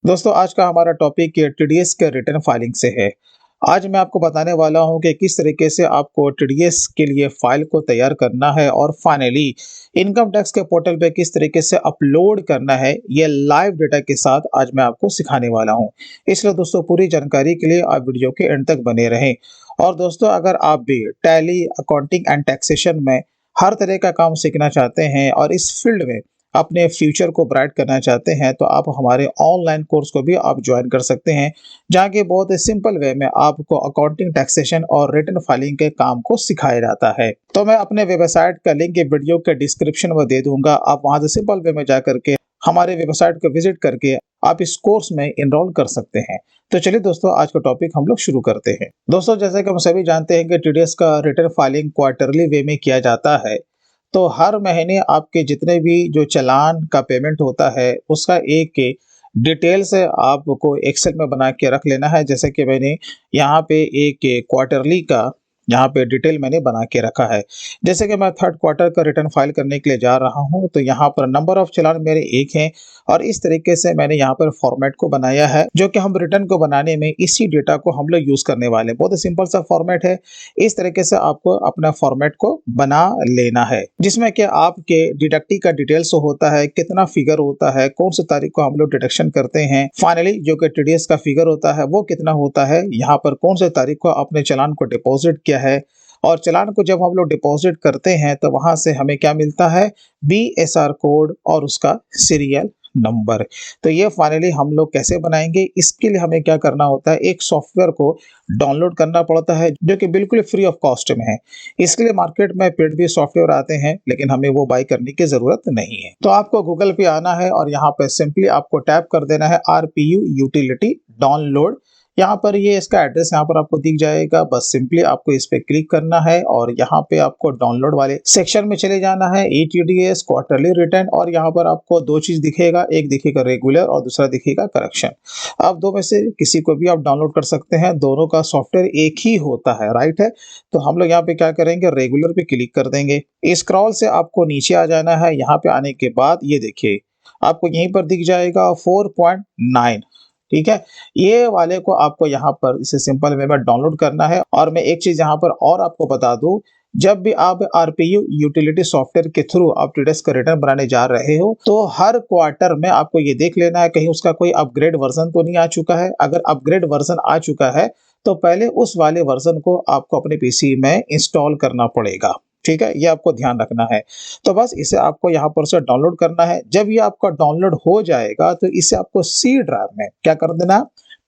दोस्तों आज का हमारा टॉपिक टीडीएस के रिटर्न फाइलिंग से है। आज मैं आपको बताने वाला हूं कि किस तरीके से आपको टीडीएस के लिए फाइल को तैयार करना है और फाइनली इनकम टैक्स के पोर्टल पे किस तरीके से अपलोड करना है, ये लाइव डेटा के साथ आज मैं आपको सिखाने वाला हूं। इसलिए दोस्तों पूरी जानकारी के लिए आप वीडियो के एंड तक बने रहें। और दोस्तों अगर आप भी टैली, अकाउंटिंग एंड टैक्सेशन में हर तरह का काम सीखना चाहते हैं और इस फील्ड में अपने फ्यूचर को ब्राइट करना चाहते हैं तो आप हमारे ऑनलाइन कोर्स को भी आप ज्वाइन कर सकते हैं, जहाँ के बहुत ही सिंपल वे में आपको अकाउंटिंग, टैक्सेशन और रिटर्न फाइलिंग के काम को सिखाया जाता है। तो मैं अपने वेबसाइट का लिंक वीडियो के डिस्क्रिप्शन में दे दूंगा, आप वहां से सिंपल वे में जाकर के हमारे वेबसाइट को विजिट करके आप इस कोर्स में इनरोल कर सकते हैं। तो चलिए दोस्तों आज का टॉपिक हम लोग शुरू करते हैं। दोस्तों जैसे कि हम सभी जानते हैं कि टीडीएस का रिटर्न फाइलिंग क्वार्टरली वे में किया जाता है। तो हर महीने आपके जितने भी जो चालान का पेमेंट होता है उसका एक डिटेल्स आपको एक्सेल में बना के रख लेना है। जैसे कि मैंने यहाँ पे एक क्वार्टरली का यहाँ पे डिटेल मैंने बना के रखा है। जैसे कि मैं थर्ड क्वार्टर का रिटर्न फाइल करने के लिए जा रहा हूँ तो यहाँ पर नंबर ऑफ चालान मेरे एक हैं और इस तरीके से मैंने यहाँ पर फॉर्मेट को बनाया है, जो कि हम रिटर्न को बनाने में इसी डेटा को हम लोग यूज करने वाले हैं। बहुत ही सिंपल सा फॉर्मेट है। इस तरीके से आपको अपना फॉर्मेट को बना लेना है, जिसमें कि आपके डिडक्टी का डिटेल्स होता है, कितना फिगर होता है, कौन सी तारीख को हम लोग डिडक्शन करते हैं, फाइनली जो कि टीडीएस का फिगर होता है वो कितना होता है, यहाँ पर कौन से तारीख को आपने चालान को डिपॉजिट किया है और चालान को जब हम लोग डिपॉजिट करते हैं तो वहां से हमें क्या मिलता है, बीएसआर कोड और उसका सीरियल नंबर। तो ये फाइनली हम लोग कैसे बनाएंगे, इसके लिए हमें क्या करना होता है, एक सॉफ्टवेयर को डाउनलोड करना पड़ता है जो कि बिल्कुल फ्री ऑफ कॉस्ट में है। इसके लिए मार्केट में पेड भी सॉफ्टवेयर आते हैं लेकिन हमें वो बाय करने की जरूरत नहीं है। तो आपको गूगल पे आना है और यहाँ पे सिंपली आपको टैप कर देना है आरपीयू यूटिलिटी डाउनलोड। यहाँ पर ये इसका एड्रेस यहाँ पर आपको दिख जाएगा, बस सिंपली आपको इस पे क्लिक करना है और यहाँ पे आपको डाउनलोड वाले सेक्शन में चले जाना है, ईटीडीएस क्वार्टरली रिटर्न। और यहाँ पर आपको दो चीज दिखेगा, एक दिखेगा रेगुलर और दूसरा दिखेगा करेक्शन। आप दो में से किसी को भी आप डाउनलोड कर सकते हैं, दोनों का सॉफ्टवेयर एक ही होता है, राइट है। तो हम लोग यहाँ पे क्या करेंगे, रेगुलर पे क्लिक कर देंगे। स्क्रॉल से आपको नीचे आ जाना है। यहाँ पे आने के बाद ये देखिए आपको यहीं पर दिख जाएगा 4.9, ठीक है। ये वाले को आपको यहाँ पर इसे सिंपल वे में डाउनलोड करना है। और मैं एक चीज यहाँ पर और आपको बता दूं, जब भी आप आरपीयू यूटिलिटी सॉफ्टवेयर के थ्रू आप टीडीएस का रिटर्न बनाने जा रहे हो तो हर क्वार्टर में आपको ये देख लेना है कहीं उसका कोई अपग्रेड वर्जन तो नहीं आ चुका है। अगर अपग्रेड वर्जन आ चुका है तो पहले उस वाले वर्जन को आपको अपने पीसी में इंस्टॉल करना पड़ेगा, ठीक है। ये आपको ध्यान रखना है। तो बस इसे आपको यहाँ पर से डाउनलोड करना है। जब ये आपका डाउनलोड हो जाएगा तो इसे आपको सी ड्राइव में क्या कर देना,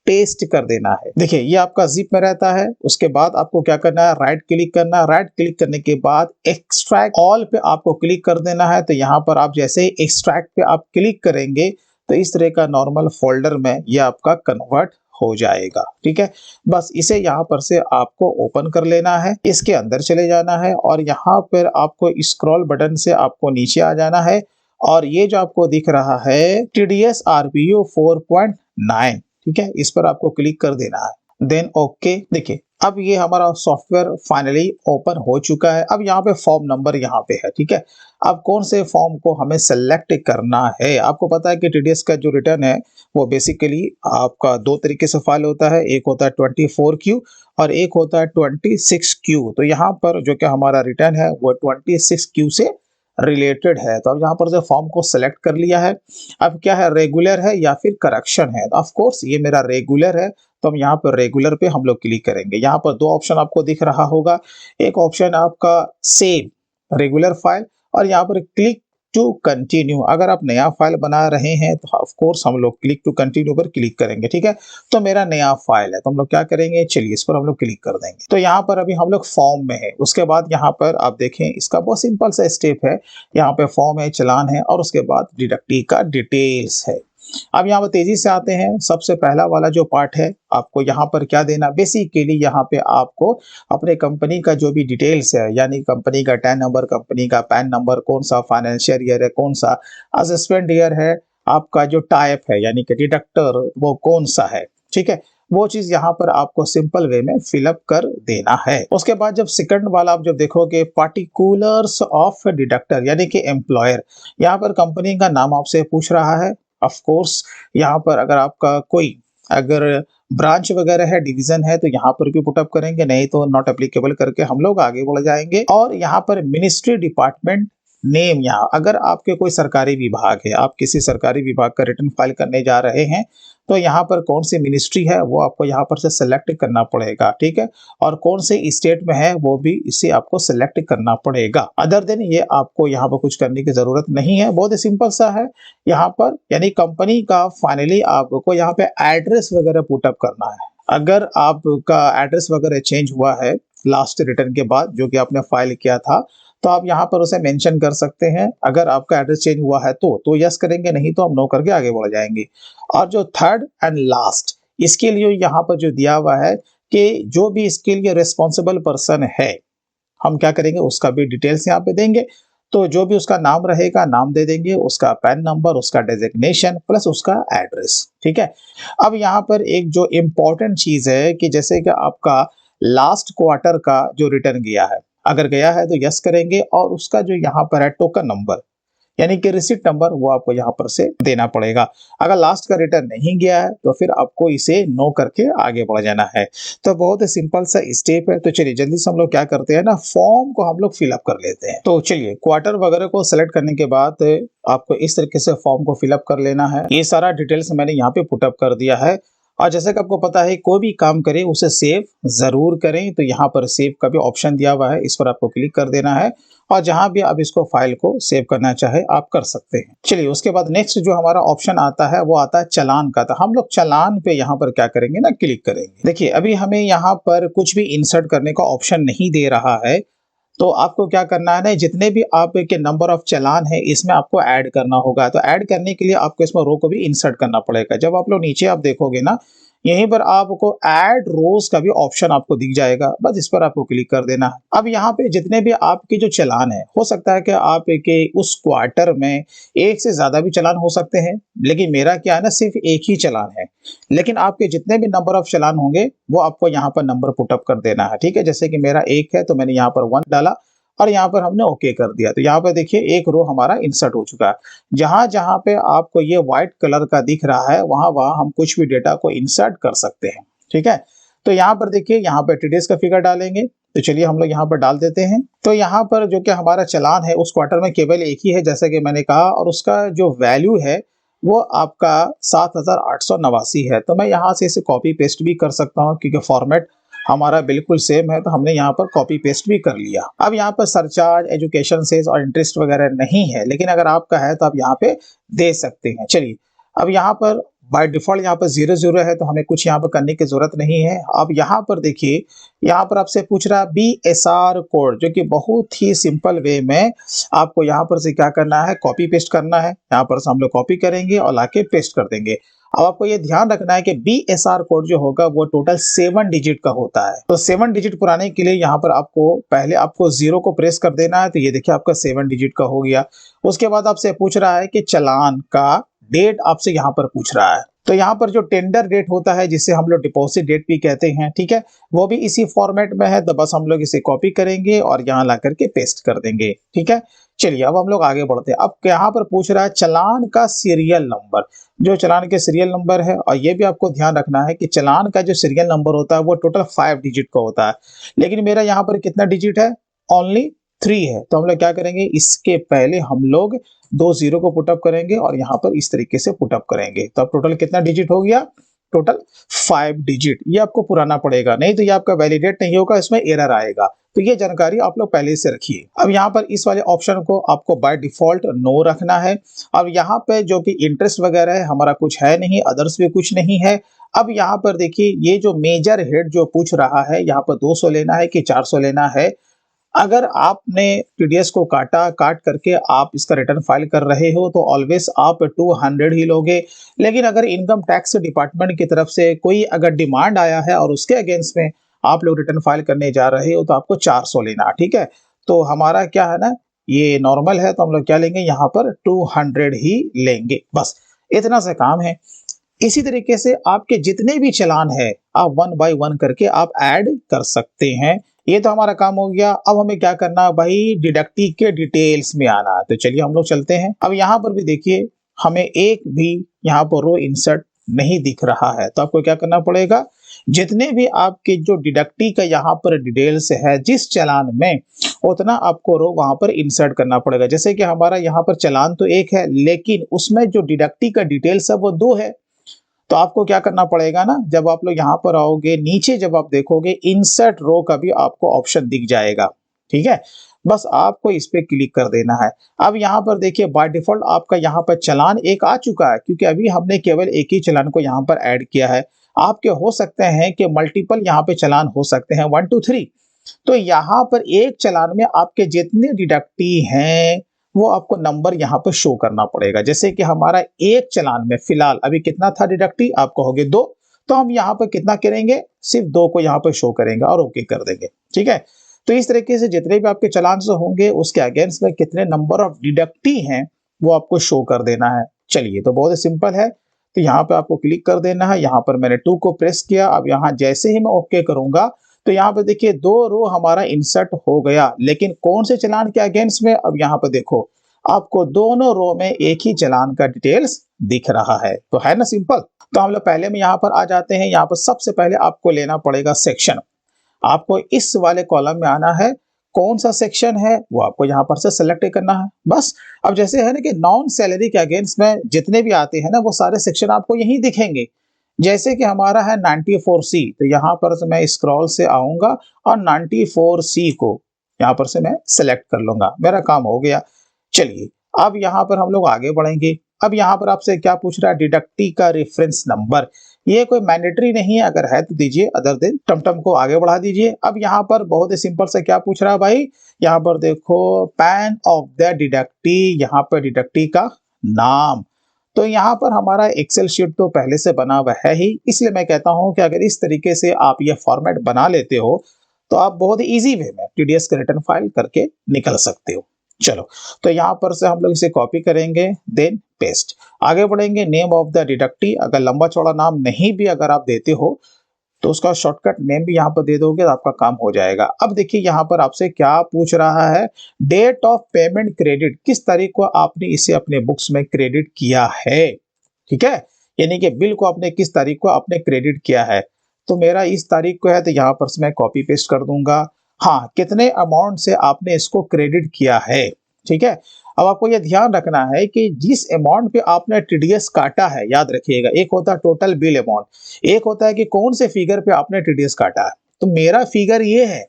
पेस्ट कर देना है। देखिए ये आपका जिप में रहता है। उसके बाद आपको क्या करना है, राइट क्लिक करना है। राइट क्लिक करने के बाद एक्सट्रैक्ट ऑल पे आपको क्लिक कर देना है। तो यहाँ पर आप जैसे ही एक्सट्रैक्ट पे आप क्लिक करेंगे तो इस तरह का नॉर्मल फोल्डर में ये आपका कन्वर्ट हो जाएगा, ठीक है। बस इसे यहाँ पर से आपको ओपन कर लेना है, इसके अंदर चले जाना है और यहाँ पर आपको स्क्रॉल बटन से आपको नीचे आ जाना है और ये जो आपको दिख रहा है टीडीएस आरपीयू 4.9, ठीक है, इस पर आपको क्लिक कर देना है। Then okay. देखिए अब ये हमारा सॉफ्टवेयर फाइनली ओपन हो चुका है। अब यहाँ पे फॉर्म नंबर यहाँ पे है, ठीक है। अब कौन से फॉर्म को हमें सेलेक्ट करना है, आपको पता है कि टीडीएस का जो रिटर्न है वो बेसिकली आपका दो तरीके से फाइल होता है, एक होता है 24Q और एक होता है 26Q। तो यहाँ पर जो कि हमारा रिटर्न है वो 26Q से रिलेटेड है। तो अब यहाँ पर जो फॉर्म को सेलेक्ट कर लिया है, अब क्या है, रेगुलर है या फिर करेक्शन है। ऑफ कोर्स ये मेरा रेगुलर है तो हम यहाँ पर रेगुलर पे हम लोग क्लिक करेंगे। यहाँ पर दो ऑप्शन आपको दिख रहा होगा, एक ऑप्शन आपका सेव रेगुलर फाइल और यहाँ पर क्लिक टू कंटिन्यू। अगर आप नया फाइल बना रहे हैं तो ऑफ कोर्स हम लोग क्लिक टू कंटिन्यू पर क्लिक करेंगे, ठीक है। तो मेरा नया फाइल है तो हम लोग क्या करेंगे, चलिए इस पर हम लोग क्लिक कर देंगे। तो यहाँ पर अभी हम लोग फॉर्म में है। उसके बाद यहाँ पर आप देखें इसका बहुत सिंपल सा स्टेप है, यहाँ पे फॉर्म है, चलान है और उसके बाद डिडक्टी का डिटेल्स है। अब यहाँ पर तेजी से आते हैं। सबसे पहला वाला जो पार्ट है, आपको यहाँ पर क्या देना, बेसिकली यहाँ पे आपको अपने कंपनी का जो भी डिटेल्स है, यानी कंपनी का टैन नंबर, कंपनी का पैन नंबर, कौन सा फाइनेंशियल ईयर है, कौन सा असेसमेंट ईयर है, आपका जो टाइप है यानी कि डिडक्टर वो कौन सा है, ठीक है, वो चीज यहाँ पर आपको सिंपल वे में फिलअप कर देना है। उसके बाद जब सेकंड वाला आप जब देखोगे पार्टिकुलर्स ऑफ डिडक्टर यानी कि एम्प्लॉयर, यहाँ पर कंपनी का नाम आपसे पूछ रहा है, ऑफ कोर्स यहाँ पर अगर आपका कोई अगर ब्रांच वगैरह है, डिवीजन है, तो यहाँ पर भी पुटअप करेंगे, नहीं तो नॉट एप्लीकेबल करके हम लोग आगे बढ़ जाएंगे। और यहाँ पर मिनिस्ट्री डिपार्टमेंट नेम, यहाँ अगर आपके कोई सरकारी विभाग है, आप किसी सरकारी विभाग का रिटर्न फाइल करने जा रहे हैं, तो यहाँ पर कौन सी मिनिस्ट्री है वो आपको यहाँ पर से सेलेक्ट करना पड़ेगा, ठीक है। और कौन से स्टेट में है वो भी इसे आपको सेलेक्ट करना पड़ेगा। अदर देन ये आपको यहाँ पर कुछ करने की जरूरत नहीं है, बहुत ही सिंपल सा है। यहाँ पर यानी कंपनी का फाइनली आपको यहाँ पे एड्रेस वगैरह पुटअप करना है। अगर आपका एड्रेस वगैरह चेंज हुआ है लास्ट रिटर्न के बाद जो कि आपने फाइल किया था, तो आप यहाँ पर उसे मेंशन कर सकते हैं। अगर आपका एड्रेस चेंज हुआ है तो यस करेंगे, नहीं तो हम नो करके आगे बढ़ जाएंगे। और जो थर्ड एंड लास्ट इसके लिए यहाँ पर जो दिया हुआ है कि जो भी इसके लिए रिस्पॉन्सिबल पर्सन है, हम क्या करेंगे उसका भी डिटेल्स यहाँ पे देंगे। तो जो भी उसका नाम रहेगा नाम दे देंगे, उसका पैन नंबर, उसका डेजिग्नेशन प्लस उसका एड्रेस, ठीक है। अब यहाँ पर एक जो इम्पोर्टेंट चीज है कि जैसे कि आपका लास्ट क्वार्टर का जो रिटर्न गया है, अगर गया है तो यस करेंगे, और उसका जो यहाँ पर है टोकन नंबर यानी कि रिसिप्ट नंबर वो आपको यहाँ पर से देना पड़ेगा। अगर लास्ट का रिटर्न नहीं गया है तो फिर आपको इसे नो करके आगे बढ़ जाना है। तो बहुत ही सिंपल सा स्टेप है। तो चलिए जल्दी से हम लोग क्या करते हैं ना, फॉर्म को हम लोग फिलअप कर लेते हैं। तो चलिए क्वार्टर वगैरह को सिलेक्ट करने के बाद आपको इस तरीके से फॉर्म को फिलअप कर लेना है। ये सारा डिटेल्स मैंने यहाँ पे पुटअप कर दिया है। और जैसे कि आपको पता है कोई भी काम करें उसे सेव जरूर करें, तो यहाँ पर सेव का भी ऑप्शन दिया हुआ है, इस पर आपको क्लिक कर देना है और जहां भी आप इसको फाइल को सेव करना चाहे आप कर सकते हैं। चलिए उसके बाद नेक्स्ट जो हमारा ऑप्शन आता है वो आता है चालान का। तो हम लोग चालान पे यहाँ पर क्या करेंगे ना, क्लिक करेंगे। देखिए अभी हमें यहाँ पर कुछ भी इंसर्ट करने का ऑप्शन नहीं दे रहा है, तो आपको क्या करना है ना, जितने भी आपके नंबर ऑफ चालान है इसमें आपको ऐड करना होगा। तो ऐड करने के लिए आपको इसमें रो को भी इंसर्ट करना पड़ेगा। जब आप लोग नीचे आप देखोगे ना, यहीं पर आपको ऐड रोज का भी ऑप्शन आपको दिख जाएगा, बस इस पर आपको क्लिक कर देना है। अब यहाँ पे जितने भी आपके जो चालान है, हो सकता है कि आप के उस क्वार्टर में एक से ज्यादा भी चालान हो सकते हैं, लेकिन मेरा क्या है ना, सिर्फ एक ही चालान है। लेकिन आपके जितने भी नंबर ऑफ चालान होंगे वो आपको यहाँ पर नंबर पुटअप कर देना है, ठीक है। जैसे कि मेरा एक है तो मैंने यहाँ पर 1 डाला और यहाँ पर हमने ओके कर दिया। तो यहाँ पर देखिए एक रो हमारा इंसर्ट हो चुका है। जहां जहां पे आपको ये व्हाइट कलर का दिख रहा है वहां वहां हम कुछ भी डेटा को इंसर्ट कर सकते हैं, ठीक है। तो यहाँ पर देखिए यहाँ पर टीडीएस का फिगर डालेंगे। तो चलिए हम लोग यहाँ पर डाल देते हैं। तो यहाँ पर जो कि हमारा चालान है उस क्वार्टर में केवल एक ही है जैसा कि मैंने कहा, और उसका जो वैल्यू है वो आपका 7,889 है। तो मैं यहाँ से इसे कॉपी पेस्ट भी कर सकता हूँ क्योंकि फॉर्मेट हमारा बिल्कुल सेम है, तो हमने यहाँ पर कॉपी पेस्ट भी कर लिया। अब यहाँ पर सरचार्ज, एजुकेशन सेस और इंटरेस्ट वगैरह नहीं है, लेकिन अगर आपका है तो आप यहाँ पे दे सकते हैं। चलिए अब यहाँ पर बाय डिफॉल्ट यहाँ पर 00 है, तो हमें कुछ यहाँ पर करने की जरूरत नहीं है। अब यहाँ पर देखिए यहाँ पर आपसे पूछ रहा है BSR कोड, जो कि बहुत ही सिंपल वे में आपको यहाँ पर से क्या करना है, कॉपी पेस्ट करना है। यहाँ पर से हम लोग कॉपी करेंगे और लाके पेस्ट कर देंगे। अब आपको ये ध्यान रखना है कि BSR कोड जो होगा वो टोटल 7 डिजिट का होता है। तो 7 डिजिट पुराने के लिए यहाँ पर आपको पहले आपको 0 को प्रेस कर देना है। तो ये देखिए आपका 7 डिजिट का हो गया। उसके बाद आपसे पूछ रहा है कि चालान का डेट आपसे यहाँ पर पूछ रहा है। तो यहाँ पर जो टेंडर डेट होता है जिसे हम लोग डिपॉजिट डेट भी कहते हैं, ठीक है, वो भी इसी फॉर्मेट में है। तो बस हम लोग इसे कॉपी करेंगे और यहाँ ला करके पेस्ट कर देंगे, ठीक है। चलिए अब हम लोग आगे बढ़ते हैं। अब यहाँ पर पूछ रहा है चालान का सीरियल नंबर, जो चालान के सीरियल नंबर है। और ये भी आपको ध्यान रखना है कि चालान का जो सीरियल नंबर होता है वो टोटल 5 डिजिट का होता है, लेकिन मेरा यहाँ पर कितना डिजिट है, ओनली 3 है। तो हम लोग क्या करेंगे, इसके पहले हम लोग 2 0 को पुटअप करेंगे और यहाँ पर इस तरीके से पुटअप करेंगे। तो अब टोटल कितना डिजिट हो गया, टोटल 5 डिजिट। ये आपको पुराना पड़ेगा, नहीं तो ये आपका वैलिडेट नहीं होगा, इसमें एरर आएगा। तो ये जानकारी आप लोग पहले से रखिए। अब यहाँ पर इस वाले ऑप्शन को आपको बाय डिफॉल्ट नो रखना है। अब यहाँ पे जो कि इंटरेस्ट वगैरह है हमारा कुछ है नहीं, अदर्स भी कुछ नहीं है। अब यहाँ पर देखिए ये जो मेजर हेड जो पूछ रहा है, यहाँ पर 200 लेना है कि 400 लेना है। अगर आपने टीडीएस को काट करके आप इसका रिटर्न फाइल कर रहे हो तो ऑलवेज आप 200 ही लोगे। लेकिन अगर इनकम टैक्स डिपार्टमेंट की तरफ से कोई अगर डिमांड आया है और उसके अगेंस्ट में आप लोग रिटर्न फाइल करने जा रहे हो तो आपको 400 लेना, ठीक है। तो हमारा क्या है ना, ये नॉर्मल है, तो हम लोग क्या लेंगे, यहाँ पर 200 ही लेंगे, बस इतना सा काम है। इसी तरीके से आपके जितने भी चालान है आप 1 बाय 1 करके आप ऐड कर सकते हैं। ये तो हमारा काम हो गया। अब हमें क्या करना है भाई, डिडक्टी के डिटेल्स में आना है। तो चलिए हम लोग चलते हैं। अब यहाँ पर भी देखिए हमें एक भी यहाँ पर रो इंसर्ट नहीं दिख रहा है। तो आपको क्या करना पड़ेगा, जितने भी आपके जो डिडक्टी का यहाँ पर डिटेल्स है जिस चालान में, उतना आपको रो वहां पर इंसर्ट करना पड़ेगा। जैसे कि हमारा यहाँ पर चालान तो एक है, लेकिन उसमें जो डिडक्टी का डिटेल्स है वो दो है। तो आपको क्या करना पड़ेगा ना, जब आप लोग यहाँ पर आओगे नीचे, जब आप देखोगे इंसर्ट रो का भी आपको ऑप्शन दिख जाएगा। ठीक है, बस आपको इस पे क्लिक कर देना है। अब यहाँ पर देखिए बाय डिफॉल्ट आपका यहाँ पर चालान एक आ चुका है, क्योंकि अभी हमने केवल एक ही चालान को यहाँ पर ऐड किया है। आपके हो सकते हैं कि मल्टीपल यहाँ पे चालान हो सकते हैं, 1 2 3। तो यहाँ पर एक चालान में आपके जितने डिडक्टी हैं वो आपको नंबर यहाँ पर शो करना पड़ेगा। जैसे कि हमारा एक चालान में फिलहाल अभी कितना था डिडक्टी, आप कहोगे 2, तो हम यहाँ पर कितना करेंगे, सिर्फ 2 को यहाँ पर शो करेंगे और ओके कर देंगे। ठीक है, तो इस तरीके से जितने भी आपके चालान होंगे उसके अगेंस्ट में कितने नंबर ऑफ डिडक्टी हैं वो आपको शो कर देना है। चलिए, तो बहुत ही सिंपल है। तो यहाँ पे आपको क्लिक कर देना है। यहाँ पर मैंने 2 को प्रेस किया। अब यहाँ जैसे ही मैं ओके करूंगा तो यहाँ पे देखिए 2 रो हमारा इंसर्ट हो गया, लेकिन कौन से चालान के अगेंस्ट में, अब यहाँ पे देखो आपको दोनों रो में एक ही चालान का डिटेल्स दिख रहा है। तो है ना सिंपल। तो हम लोग पहले में यहाँ पर आ जाते हैं। यहाँ पर सबसे पहले आपको लेना पड़ेगा सेक्शन। आपको इस वाले कॉलम में आना है। कौन सा सेक्शन है वो आपको यहाँ पर से सेलेक्ट करना है बस। अब जैसे है ना कि नॉन सैलरी के अगेंस्ट में जितने भी आते हैं ना वो सारे सेक्शन आपको यहीं दिखेंगे। जैसे कि हमारा है 94C, तो यहाँ पर से मैं स्क्रॉल से आऊंगा और 94C को यहाँ पर से मैं सेलेक्ट कर लूंगा। मेरा काम हो गया। चलिए, अब यहाँ पर हम लोग आगे बढ़ेंगे। अब यहाँ पर आपसे क्या पूछ रहा है, डिडक्टी का रेफरेंस नंबर। ये कोई मैंडेटरी नहीं है, अगर है तो दीजिए, अदर देन टमटम को आगे बढ़ा दीजिए। अब यहाँ पर बहुत ही सिंपल से क्या पूछ रहा है भाई, यहाँ पर देखो पैन ऑफ द डिडक्टी, यहाँ पर डिडक्टी का नाम। तो यहाँ पर हमारा एक्सेल शीट तो पहले से बना हुआ है ही, इसलिए मैं कहता हूँ कि अगर इस तरीके से आप ये फॉर्मेट बना लेते हो तो आप बहुत इजी वे में टीडीएस का रिटर्न फाइल करके निकल सकते हो। चलो, तो यहाँ पर से हम लोग इसे कॉपी करेंगे, देन पेस्ट। आगे बढ़ेंगे, नेम ऑफ द डिडक्टी। अगर लंबा चौड़ा नाम नहीं भी अगर आप देते हो तो उसका शॉर्टकट नेम भी यहाँ पर दे दोगे तो आपका काम हो जाएगा। अब देखिए यहाँ पर आपसे क्या पूछ रहा है, डेट ऑफ पेमेंट क्रेडिट, किस तारीख को आपने इसे अपने बुक्स में क्रेडिट किया है। ठीक है, यानी कि बिल को आपने किस तारीख को आपने क्रेडिट किया है। तो मेरा इस तारीख को है, तो यहाँ पर मैं कॉपी पेस्ट कर दूंगा। हाँ, कितने अमाउंट से आपने इसको क्रेडिट किया है। ठीक है, अब आपको यह ध्यान रखना है कि जिस अमाउंट पे आपने टीडीएस काटा है, याद रखिएगा, एक होता है टोटल बिल अमाउंट, एक होता है कि कौन से फिगर पे आपने टीडीएस काटा है। तो मेरा फिगर ये है,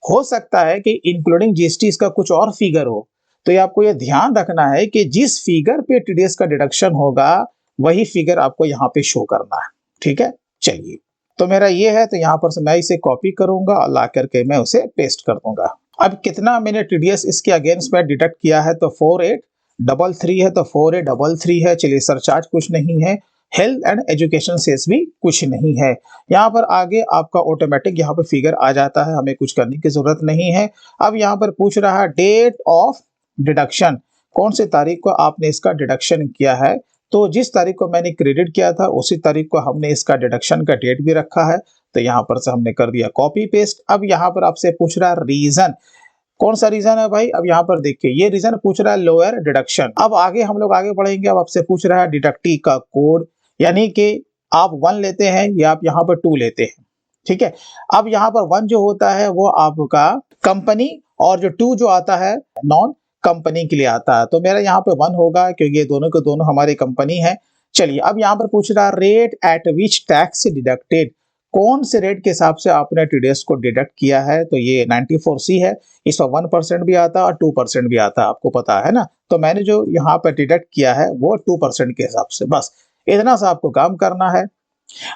हो सकता है कि इंक्लूडिंग जीएसटी इसका कुछ और फिगर हो। तो ये आपको ये ध्यान रखना है कि जिस फिगर पे टीडीएस का डिडक्शन होगा वही फिगर आपको यहाँ पे शो करना है। ठीक है, चलिए, तो मेरा ये है, तो यहाँ पर से मैं इसे कॉपी करूंगा और ला करके मैं उसे पेस्ट कर दूंगा। अब कितना मैंने टीडीएस इसके अगेंस्ट में डिडक्ट किया है, तो 4833 है, तो 4833 है। चलिए, सरचार्ज कुछ नहीं है, हेल्थ एंड एजुकेशन सेस भी कुछ नहीं है। यहाँ पर आगे आपका ऑटोमेटिक यहाँ पर फिगर आ जाता है, हमें कुछ करने की जरूरत नहीं है। अब यहाँ पर पूछ रहा है डेट ऑफ डिडक्शन, कौन से तारीख को आपने इसका डिडक्शन किया है। तो जिस तारीख को मैंने क्रेडिट किया था उसी तारीख को हमने इसका डिडक्शन का डेट भी रखा है। तो यहाँ पर से हमने कर दिया कॉपी पेस्ट। अब यहाँ पर आपसे पूछ रहा है रीजन, कौन सा रीजन है भाई। अब यहाँ पर देखिए ये रीजन पूछ रहा है लोअर डिडक्शन। अब आगे हम लोग आगे बढ़ेंगे। अब आपसे पूछ रहा है डिडक्टी का कोड, यानी कि आप 1 लेते हैं या आप यहाँ पर 2 लेते हैं। ठीक है, अब यहाँ पर 1 जो होता है वो आपका कंपनी, और जो 2 जो आता है नॉन कंपनी के लिए आता है। तो मेरा यहाँ पे 1 होगा क्योंकि ये दोनों के दोनों हमारी कंपनी है। चलिए, अब यहाँ पर पूछ रहा है rate at which tax deducted, कौन से रेट के हिसाब से आपने टीडीएस को डिडक्ट किया है। तो ये 94C है, इसमें 1% भी आता है और 2% भी आता है, आपको पता है ना। तो मैंने जो यहाँ पर डिडक्ट किया है वो 2% के हिसाब से, बस इतना सा आपको काम करना है।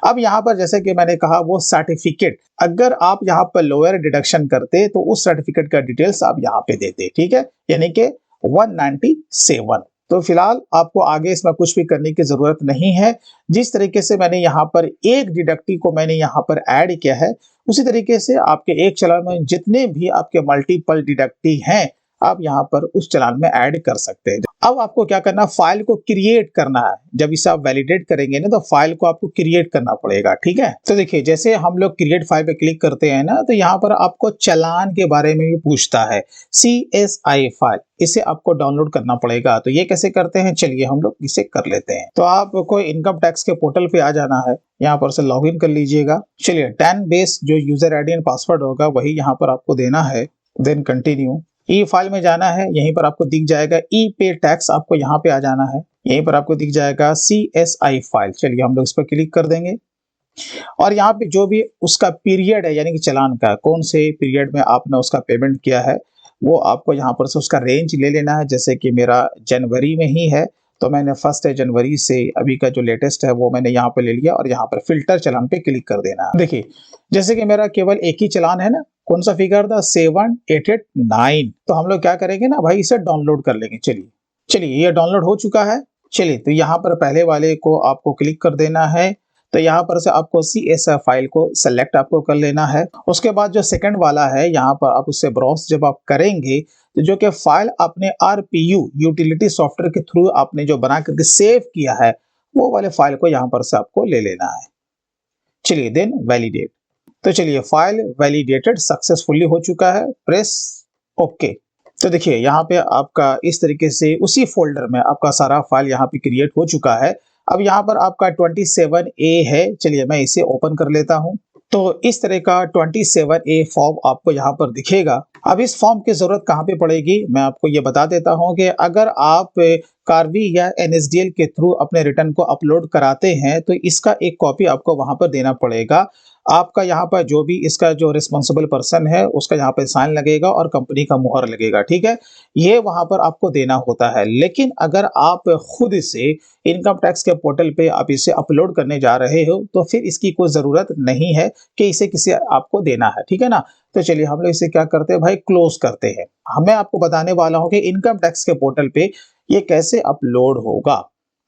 अब यहाँ पर जैसे कि मैंने कहा वो सर्टिफिकेट, अगर आप यहाँ पर लोअर डिडक्शन करते तो उस सर्टिफिकेट का डिटेल्स आप यहाँ पे देते। ठीक है, यानी कि 197। तो फिलहाल आपको आगे इसमें कुछ भी करने की जरूरत नहीं है। जिस तरीके से मैंने यहाँ पर एक डिडक्टी को मैंने यहाँ पर ऐड किया है, उसी तरीके से आपके एक चालान में जितने भी आपके मल्टीपल डिडक्टी हैं आप यहाँ पर उस चालान में ऐड कर सकते हैं। अब आपको क्या करना है, फाइल को क्रिएट करना है। जब इसे आप वैलिडेट करेंगे ना तो फाइल को आपको क्रिएट करना पड़ेगा, ठीक है। तो देखिए जैसे हम लोग क्रिएट फाइल पे क्लिक करते हैं ना तो यहाँ पर आपको चालान के बारे में भी पूछता है, CSI फाइल, इसे आपको डाउनलोड करना पड़ेगा। तो ये कैसे करते हैं, चलिए हम लोग इसे कर लेते हैं। तो आपको इनकम टैक्स के पोर्टल पे आ जाना है, यहाँ पर से लॉगिन कर लीजिएगा। चलिए 10 बेस जो यूजर आईडी एंड पासवर्ड होगा वही यहाँ पर आपको देना है, देन कंटिन्यू। ई फाइल में जाना है, यहीं पर आपको दिख जाएगा ई पे टैक्स, आपको यहाँ पे आ जाना है, यहीं पर आपको दिख जाएगा CSI फाइल। चलिए हम लोग इस पर क्लिक कर देंगे और यहाँ पे जो भी उसका पीरियड है यानी कि चालान का कौन से पीरियड में आपने उसका पेमेंट किया है वो आपको यहाँ पर से उसका रेंज ले लेना है। जैसे कि मेरा जनवरी में ही है तो मैंने 1 जनवरी से अभी का जो लेटेस्ट है वो मैंने यहाँ पे ले लिया और यहाँ पर फिल्टर चालान पे क्लिक कर देना है। देखिए जैसे कि मेरा केवल एक ही चालान है ना, कौन सा फिगर था, 7889। तो हम लोग क्या करेंगे ना भाई, इसे डाउनलोड कर लेंगे। चलिए ये डाउनलोड हो चुका है। चलिए तो यहाँ पर पहले वाले को आपको क्लिक कर देना है। तो यहाँ पर से आपको CSI फाइल को सेलेक्ट आपको कर लेना है। उसके बाद जो सेकंड वाला है यहाँ पर आप उससे ब्राउज जब आप करेंगे तो जो कि फाइल आपने RPU यूटिलिटी सॉफ्टवेयर के थ्रू आपने जो बना करके सेव किया है वो वाले फाइल को यहाँ पर से आपको ले लेना है। चलिए देन वैलिडेट। तो चलिए फाइल वैलिडेटेड सक्सेसफुली हो चुका है, प्रेस ओके। तो देखिए यहाँ पे आपका इस तरीके से उसी फोल्डर में आपका सारा फाइल यहाँ पे क्रिएट हो चुका है। अब यहाँ पर आपका 27A है, चलिए मैं इसे ओपन कर लेता हूँ। तो इस तरह का 27A फॉर्म आपको यहाँ पर दिखेगा। अब इस फॉर्म की जरूरत कहाँ पे पड़ेगी, मैं आपको ये बता देता हूँ कि अगर आप कार्वी या NSDL के थ्रू अपने रिटर्न को अपलोड कराते हैं तो इसका एक कॉपी आपको वहां पर देना पड़ेगा। आपका यहाँ पर जो भी इसका जो रिस्पॉन्सिबल पर्सन है उसका यहाँ पर साइन लगेगा और कंपनी का मुहर लगेगा, ठीक है। ये वहां पर आपको देना होता है। लेकिन अगर आप खुद से इनकम टैक्स के पोर्टल पे आप इसे अपलोड करने जा रहे हो तो फिर इसकी कोई जरूरत नहीं है कि इसे किसी आपको देना है, ठीक है ना। तो चलिए हम लोग इसे क्या करते हैं भाई, क्लोज करते हैं। मैं आपको बताने वाला हूं कि इनकम टैक्स के पोर्टल पे ये कैसे अपलोड होगा,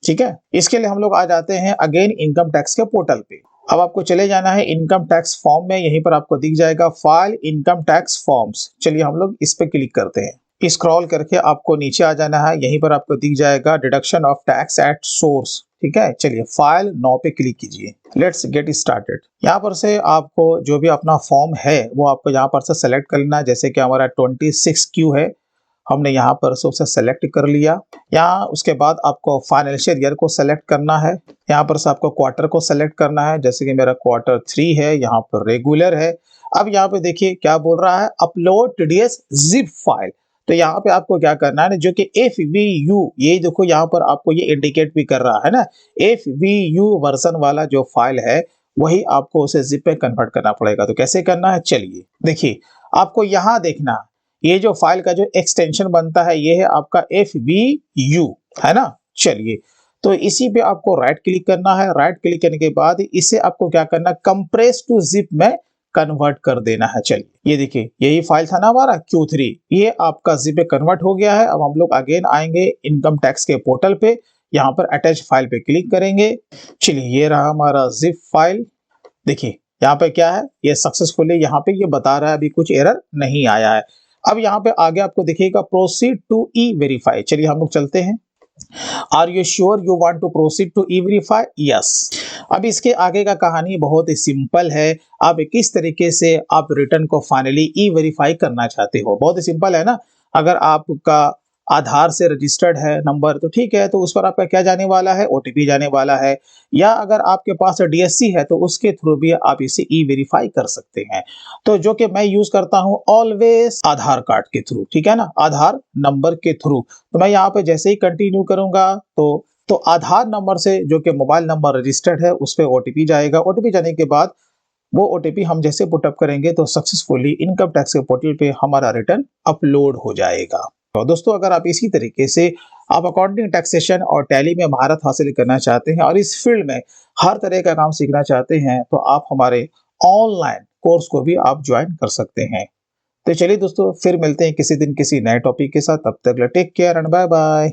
ठीक है। इसके लिए हम लोग आ जाते हैं अगेन इनकम टैक्स के पोर्टल पे। अब आपको चले जाना है इनकम टैक्स फॉर्म में, यहीं पर आपको दिख जाएगा फाइल इनकम टैक्स फॉर्म्स। चलिए हम लोग इस पे क्लिक करते हैं, स्क्रॉल करके आपको नीचे आ जाना है, यहीं पर आपको दिख जाएगा deduction of tax at source, ठीक है। चलिए फाइल 9 पे क्लिक कीजिए, लेट्स गेट स्टार्टेड। यहाँ पर से आपको जो भी अपना फॉर्म है वो आपको यहाँ पर से सेलेक्ट कर लेना है। जैसे कि हमारा 26Q है, हमने यहाँ पर से उसे सेलेक्ट कर लिया। यहाँ उसके बाद आपको फाइनेंशियल ईयर को सेलेक्ट करना है, यहाँ पर से आपको क्वार्टर को सेलेक्ट करना है। जैसे कि मेरा Q3 है, यहाँ पर रेगुलर है। अब यहाँ पे देखिए क्या बोल रहा है, अपलोड TDS जिप फाइल। तो यहाँ पे आपको क्या करना है, जो कि FVU, ये देखो यहाँ पर आपको ये इंडिकेट भी कर रहा है ना, FVU वर्जन वाला जो फाइल है वही आपको उसे जिप पे कन्वर्ट करना पड़ेगा। तो कैसे करना है, चलिए देखिए आपको यहाँ देखना, ये जो फाइल का जो एक्सटेंशन बनता है ये है आपका FVU, है ना। चलिए तो इसी पे आपको राइट क्लिक करना है। राइट क्लिक करने के बाद इसे आपको क्या करना, कंप्रेस टू जिप में कन्वर्ट कर देना है। चलिए ये देखिए यही फाइल था ना हमारा Q3, ये आपका जिप पे कन्वर्ट हो गया है। अब हम लोग अगेन आएंगे इनकम टैक्स के पोर्टल पे, यहाँ पर अटैच फाइल पे क्लिक करेंगे। चलिए ये रहा हमारा जिप फाइल। देखिए यहाँ पे क्या है, ये सक्सेसफुली यहाँ पे ये बता रहा है, अभी कुछ एरर नहीं आया है। अब यहाँ पे आगे आपको दिखेगा प्रोसीड टू ई वेरीफाई। चलिए हम लोग चलते हैं। Are you sure you want to proceed to e verify, yes. अब इसके आगे का कहानी बहुत ही सिंपल है। आप किस तरीके से आप रिटर्न को फाइनली ई वेरीफाई करना चाहते हो, बहुत ही सिंपल है ना। अगर आपका आधार से रजिस्टर्ड है नंबर तो ठीक है, तो उस पर आपका क्या जाने वाला है, OTP जाने वाला है। या अगर आपके पास DSC है तो उसके थ्रू भी आप इसे ई वेरीफाई कर सकते हैं। तो जो कि मैं यूज करता हूं ऑलवेज आधार कार्ड के थ्रू, ठीक है ना, आधार नंबर के थ्रू। तो मैं यहाँ पे जैसे ही कंटिन्यू करूंगा तो आधार नंबर से जो कि मोबाइल नंबर रजिस्टर्ड है उस पर OTP जाएगा। OTP जाने के बाद वो OTP हम जैसे पुटअप करेंगे तो सक्सेसफुली इनकम टैक्स के पोर्टल पे हमारा रिटर्न अपलोड हो जाएगा। तो दोस्तों अगर आप इसी तरीके से आप अकाउंटिंग, टैक्सेशन और टैली में महारत हासिल करना चाहते हैं और इस फील्ड में हर तरह का काम सीखना चाहते हैं तो आप हमारे ऑनलाइन कोर्स को भी आप ज्वाइन कर सकते हैं। तो चलिए दोस्तों फिर मिलते हैं किसी दिन किसी नए टॉपिक के साथ, तब तक take care and bye bye.